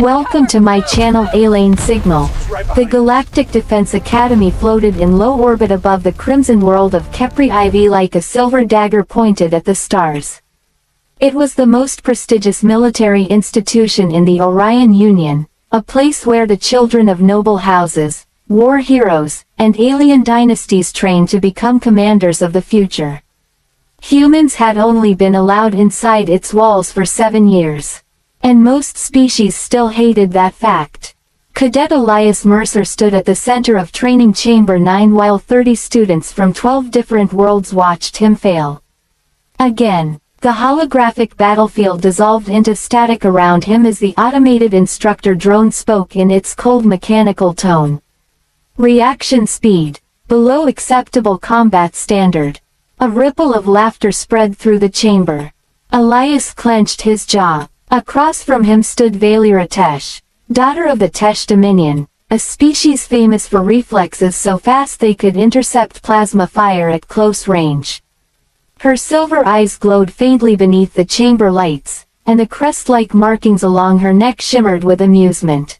Welcome to my channel Alien Signal. The Galactic Defense Academy floated in low orbit above the crimson world of Kepri IV like a silver dagger pointed at the stars. It was the most prestigious military institution in the Orion Union, a place where the children of noble houses, war heroes, and alien dynasties trained to become commanders of the future. Humans had only been allowed inside its walls for 7 years. And most species still hated that fact. Cadet Elias Mercer stood at the center of Training Chamber 9 while 30 students from 12 different worlds watched him fail. Again, the holographic battlefield dissolved into static around him as the automated instructor drone spoke in its cold mechanical tone. Reaction speed, below acceptable combat standard. A ripple of laughter spread through the chamber. Elias clenched his jaw. Across from him stood Valera Tesh, daughter of the Tesh Dominion, a species famous for reflexes so fast they could intercept plasma fire at close range. Her silver eyes glowed faintly beneath the chamber lights, and the crest-like markings along her neck shimmered with amusement.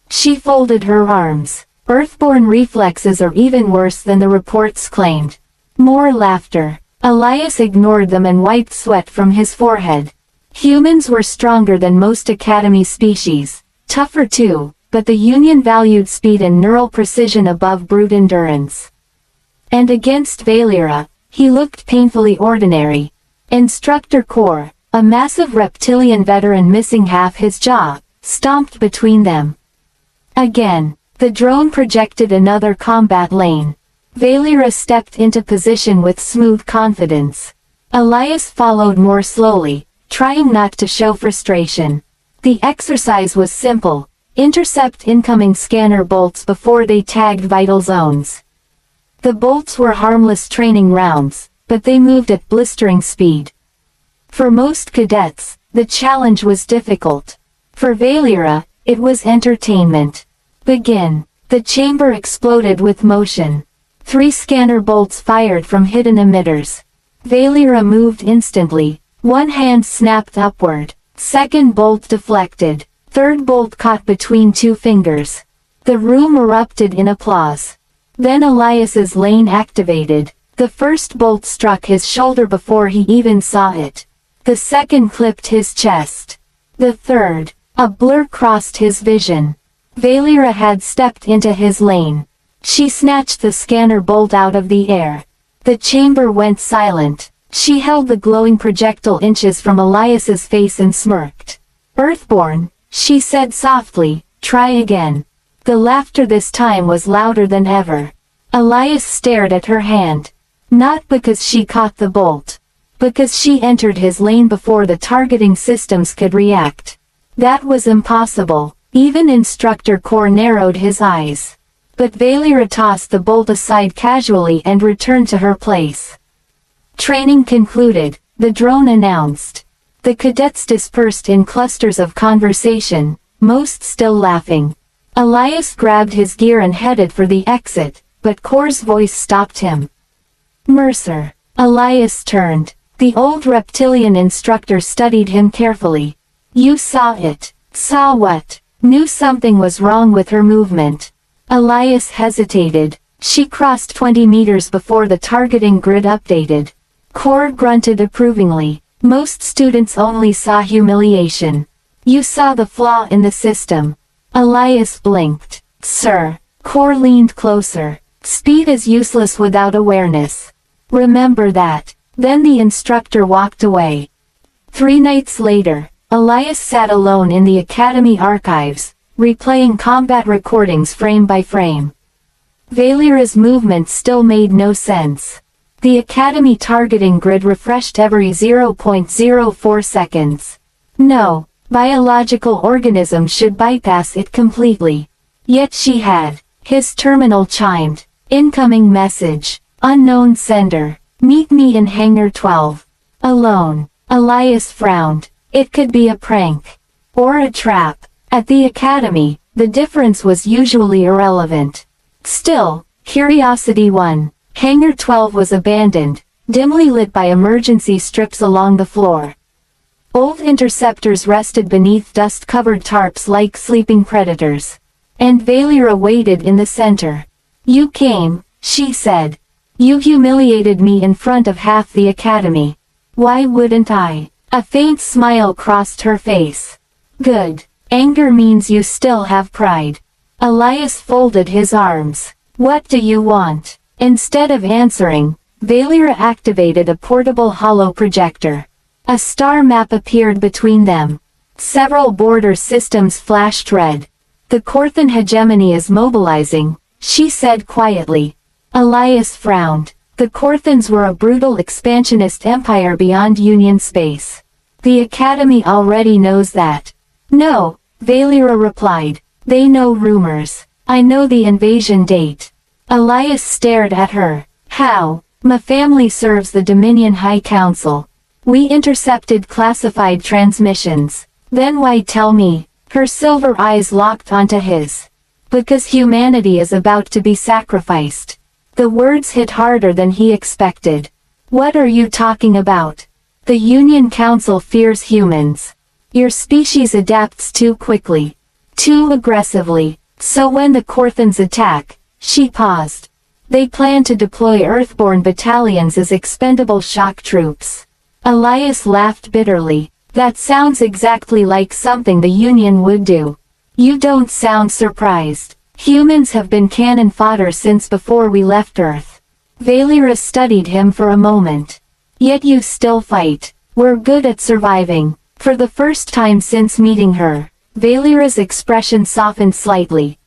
She folded her arms. Earthborn reflexes are even worse than the reports claimed. More laughter. Elias ignored them and wiped sweat from his forehead. Humans were stronger than most Academy species, tougher too, but the Union valued speed and neural precision above brute endurance. And against Valera, he looked painfully ordinary. Instructor Kor, a massive reptilian veteran missing half his jaw, stomped between them. Again, the drone projected another combat lane. Valera stepped into position with smooth confidence. Elias followed more slowly, trying not to show frustration. The exercise was simple: intercept incoming scanner bolts before they tagged vital zones. The bolts were harmless training rounds, but they moved at blistering speed. For most cadets, the challenge was difficult. For Valera, it was entertainment. Begin. The chamber exploded with motion. 3 scanner bolts fired from hidden emitters. Valera moved instantly. One hand snapped upward. Second bolt deflected. Third bolt caught between 2 fingers. The room erupted in applause. Then Elias's lane activated. The first bolt struck his shoulder before he even saw it. The second clipped his chest. The third, a blur crossed his vision. Valera had stepped into his lane. She snatched the scanner bolt out of the air. The chamber went silent. She held the glowing projectile inches from Elias's face and smirked. "Earthborn," she said softly, "try again." The laughter this time was louder than ever. Elias stared at her hand. Not because she caught the bolt. Because she entered his lane before the targeting systems could react. That was impossible. Even Instructor Kor narrowed his eyes. But Valera tossed the bolt aside casually and returned to her place. Training concluded, the drone announced. The cadets dispersed in clusters of conversation, most still laughing. Elias grabbed his gear and headed for the exit, but Kor's voice stopped him. "Mercer." Elias turned. The old reptilian instructor studied him carefully. "You saw it." "Saw what?" Knew something was wrong with her movement. Elias hesitated. She crossed 20 meters before the targeting grid updated. Kor grunted approvingly. "Most students only saw humiliation. You saw the flaw in the system." Elias blinked. "Sir." Kor leaned closer. "Speed is useless without awareness. Remember that." Then the instructor walked away. 3 nights later, Elias sat alone in the Academy archives, replaying combat recordings frame by frame. Valera's movements still made no sense. The Academy targeting grid refreshed every 0.04 seconds. No biological organism should bypass it completely. Yet she had. His terminal chimed. "Incoming message. Unknown sender. Meet me in Hangar 12. Alone." Elias frowned. It could be a prank. Or a trap. At the Academy, the difference was usually irrelevant. Still, curiosity won. Hangar 12 was abandoned, dimly lit by emergency strips along the floor. Old interceptors rested beneath dust-covered tarps like sleeping predators. And Valera waited in the center. "You came," she said. "You humiliated me in front of half the academy. Why wouldn't I?" A faint smile crossed her face. "Good. Anger means you still have pride." Elias folded his arms. "What do you want?" Instead of answering, Valera activated a portable hollow projector. A star map appeared between them. Several border systems flashed red. "The Korthan hegemony is mobilizing," she said quietly. Elias frowned. The Korthans were a brutal expansionist empire beyond Union space. "The Academy already knows that." "No," Valera replied. "They know rumors. I know the invasion date." Elias stared at her. "How?" "My family serves the Dominion High Council. We intercepted classified transmissions." "Then why tell me?" Her silver eyes locked onto his. "Because humanity is about to be sacrificed." The words hit harder than he expected. "What are you talking about?" "The Union Council fears humans. Your species adapts too quickly. Too aggressively. So when the Korthans attack," she paused. "They plan to deploy Earthborn battalions as expendable shock troops." Elias laughed bitterly. "That sounds exactly like something the Union would do." "You don't sound surprised. Humans have been cannon fodder since before we left Earth." Valera studied him for a moment. "Yet you still fight." "We're good at surviving." For the first time since meeting her, Valera's expression softened slightly.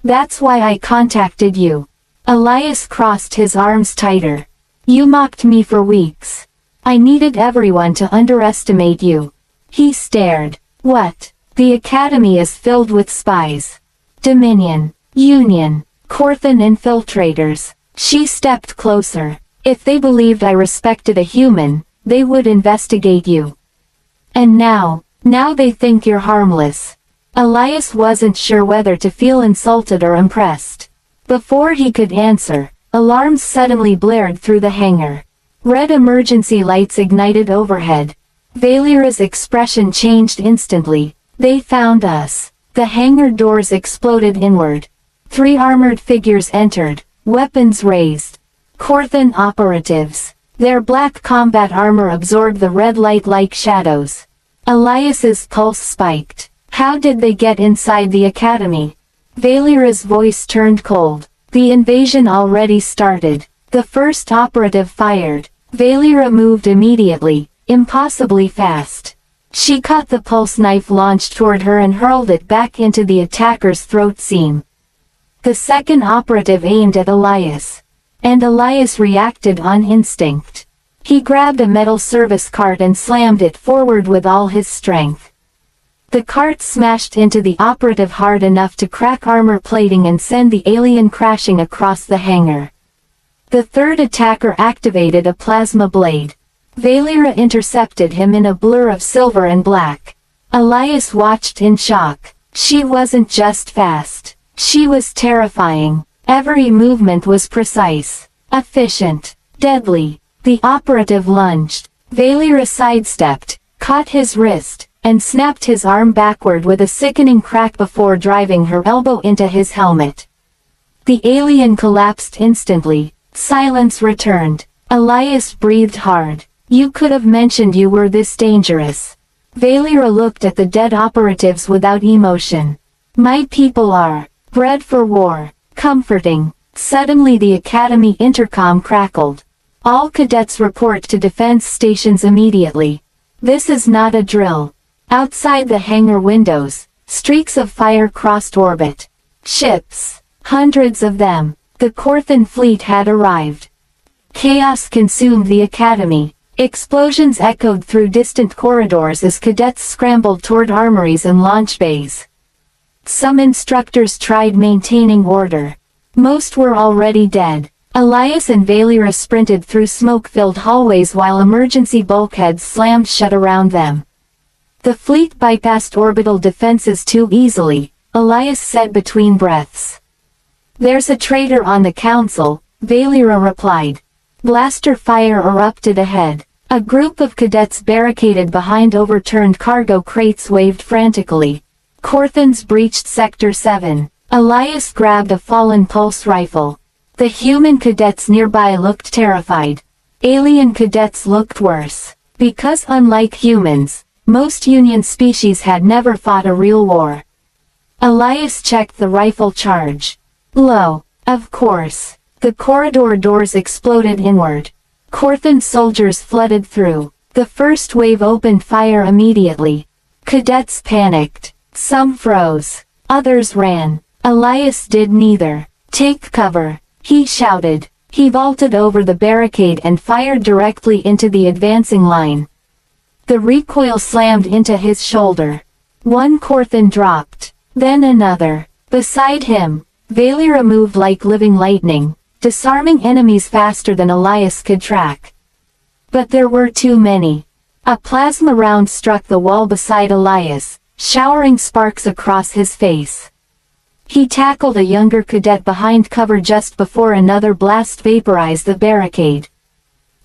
"That's why I contacted you." Elias crossed his arms tighter. "You mocked me for weeks. I needed everyone to underestimate you." He stared. "What?" "The Academy is filled with spies. Dominion, Union, Korthan infiltrators." She stepped closer. "If they believed I respected a human, they would investigate you. And now they think you're harmless." Elias wasn't sure whether to feel insulted or impressed. Before he could answer, alarms suddenly blared through the hangar. Red emergency lights ignited overhead. Valera's expression changed instantly. "They found us." The hangar doors exploded inward. 3 armored figures entered, weapons raised. Korthan operatives. Their black combat armor absorbed the red light like shadows. Elias's pulse spiked. How did they get inside the academy? Valera's voice turned cold. The invasion already started. The first operative fired. Valera moved immediately, impossibly fast. She caught the pulse knife launched toward her and hurled it back into the attacker's throat seam. The second operative aimed at Elias. And Elias reacted on instinct. He grabbed a metal service cart and slammed it forward with all his strength. The cart smashed into the operative hard enough to crack armor plating and send the alien crashing across the hangar. The third attacker activated a plasma blade. Valera intercepted him in a blur of silver and black. Elias watched in shock. She wasn't just fast. She was terrifying. Every movement was precise, efficient, deadly. The operative lunged. Valera sidestepped, caught his wrist, and snapped his arm backward with a sickening crack before driving her elbow into his helmet. The alien collapsed instantly. Silence returned. Elias breathed hard. "You could have mentioned you were this dangerous." Valera looked at the dead operatives without emotion. "My people are bred for war." Comforting. Suddenly the Academy intercom crackled. "All cadets report to defense stations immediately. This is not a drill." Outside the hangar windows, streaks of fire crossed orbit. Ships. Hundreds of them. The Korthan fleet had arrived. Chaos consumed the Academy. Explosions echoed through distant corridors as cadets scrambled toward armories and launch bays. Some instructors tried maintaining order. Most were already dead. Elias and Valera sprinted through smoke-filled hallways while emergency bulkheads slammed shut around them. "The fleet bypassed orbital defenses too easily," Elias said between breaths. "There's a traitor on the council," Valera replied. Blaster fire erupted ahead. A group of cadets barricaded behind overturned cargo crates waved frantically. Korthan's breached Sector 7. Elias grabbed a fallen pulse rifle. The human cadets nearby looked terrified. Alien cadets looked worse. Because unlike humans, most Union species had never fought a real war. Elias checked the rifle charge. Low. Of course. The corridor doors exploded inward. Korthan soldiers flooded through. The first wave opened fire immediately. Cadets panicked. Some froze. Others ran. Elias did neither. Take cover, he shouted. He vaulted over the barricade and fired directly into the advancing line. The recoil slammed into his shoulder. One Korthan dropped. Then another. Beside him, Valera moved like living lightning, disarming enemies faster than Elias could track. But there were too many. A plasma round struck the wall beside Elias, showering sparks across his face. He tackled a younger cadet behind cover just before another blast vaporized the barricade.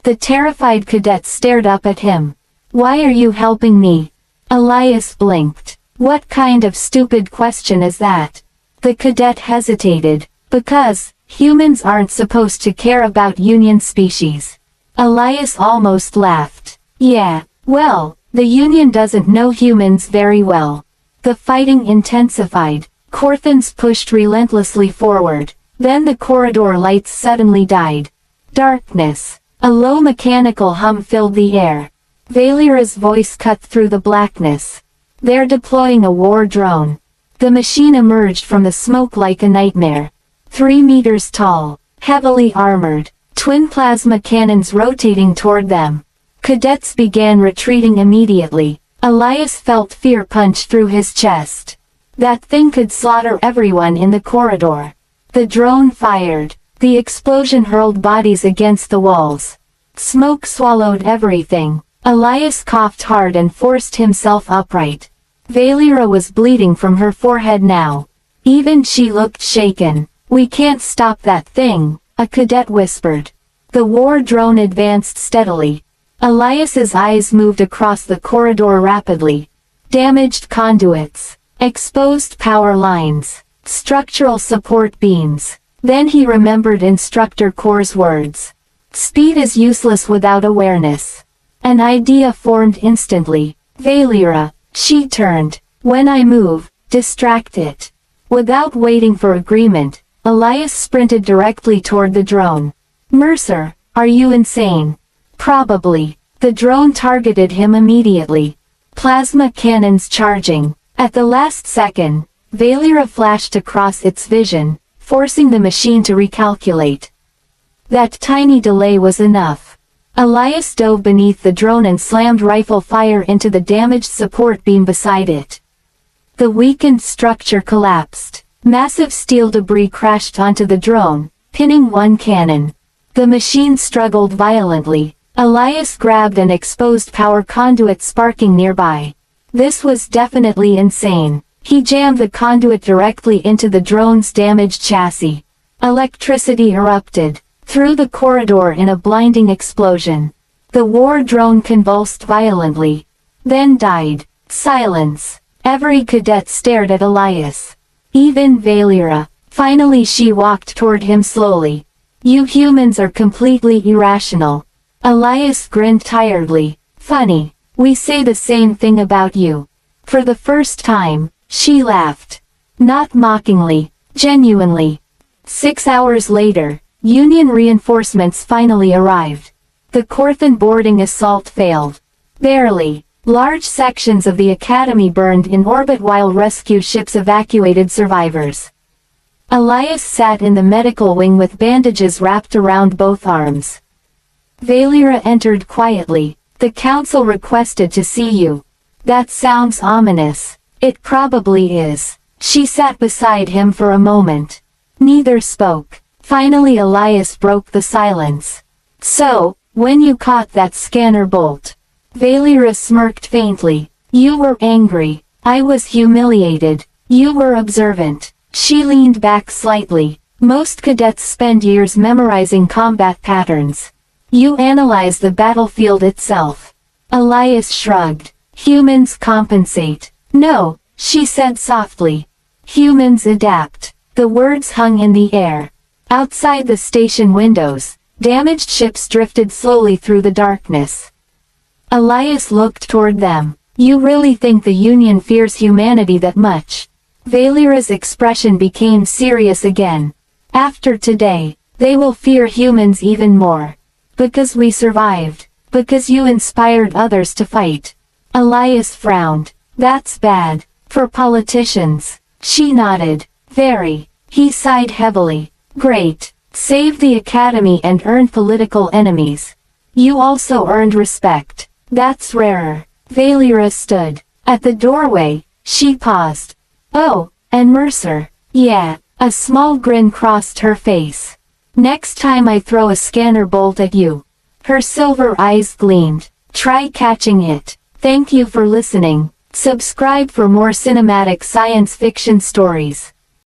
The terrified cadet stared up at him. Why are you helping me? Elias blinked. What kind of stupid question is that? The cadet hesitated. Because humans aren't supposed to care about Union species. Elias almost laughed. Yeah, well, the Union doesn't know humans very well. The fighting intensified. Korthans pushed relentlessly forward. Then the corridor lights suddenly died. Darkness. A low mechanical hum filled the air. Valera's voice cut through the blackness. They're deploying a war drone. The machine emerged from the smoke like a nightmare. 3 meters tall, heavily armored, twin plasma cannons rotating toward them. Cadets began retreating immediately. Elias felt fear punch through his chest. That thing could slaughter everyone in the corridor. The drone fired. The explosion hurled bodies against the walls. Smoke swallowed everything. Elias coughed hard and forced himself upright. Valera was bleeding from her forehead now. Even she looked shaken. We can't stop that thing, a cadet whispered. The war drone advanced steadily. Elias's eyes moved across the corridor rapidly. Damaged conduits. Exposed power lines. Structural support beams. Then he remembered Instructor Kor's words. Speed is useless without awareness. An idea formed instantly. Valera, she turned. When I move, distract it. Without waiting for agreement, Elias sprinted directly toward the drone. Mercer, are you insane? Probably. The drone targeted him immediately. Plasma cannons charging. At the last second, Valera flashed across its vision, forcing the machine to recalculate. That tiny delay was enough. Elias dove beneath the drone and slammed rifle fire into the damaged support beam beside it. The weakened structure collapsed. Massive steel debris crashed onto the drone, pinning one cannon. The machine struggled violently. Elias grabbed an exposed power conduit sparking nearby. This was definitely insane. He jammed the conduit directly into the drone's damaged chassis. Electricity erupted through the corridor in a blinding explosion. The war drone convulsed violently, then died. Silence. Every cadet stared at Elias. Even Valera. Finally she walked toward him slowly. You humans are completely irrational. Elias grinned tiredly. Funny, we say the same thing about you. For the first time, she laughed. Not mockingly, genuinely. 6 hours later, Union reinforcements finally arrived. The Korthan boarding assault failed. Barely. Large sections of the Academy burned in orbit while rescue ships evacuated survivors. Elias sat in the medical wing with bandages wrapped around both arms. Valera entered quietly. The council requested to see you. That sounds ominous. It probably is. She sat beside him for a moment. Neither spoke. Finally Elias broke the silence. So, when you caught that scanner bolt. Valera smirked faintly. You were angry. I was humiliated. You were observant. She leaned back slightly. Most cadets spend years memorizing combat patterns. You analyze the battlefield itself. Elias shrugged. Humans compensate. No, she said softly. Humans adapt. The words hung in the air. Outside the station windows, damaged ships drifted slowly through the darkness. Elias looked toward them. You really think the Union fears humanity that much? Valera's expression became serious again. After today, they will fear humans even more. Because we survived. Because you inspired others to fight. Elias frowned. That's bad. For politicians. She nodded. Very. He sighed heavily. Great. Save the Academy and earn political enemies. You also earned respect. That's rarer. Valera stood. At the doorway, she paused. Oh, and Mercer. Yeah. A small grin crossed her face. Next time I throw a scanner bolt at you. Her silver eyes gleamed. Try catching it. Thank you for listening. Subscribe for more cinematic science fiction stories.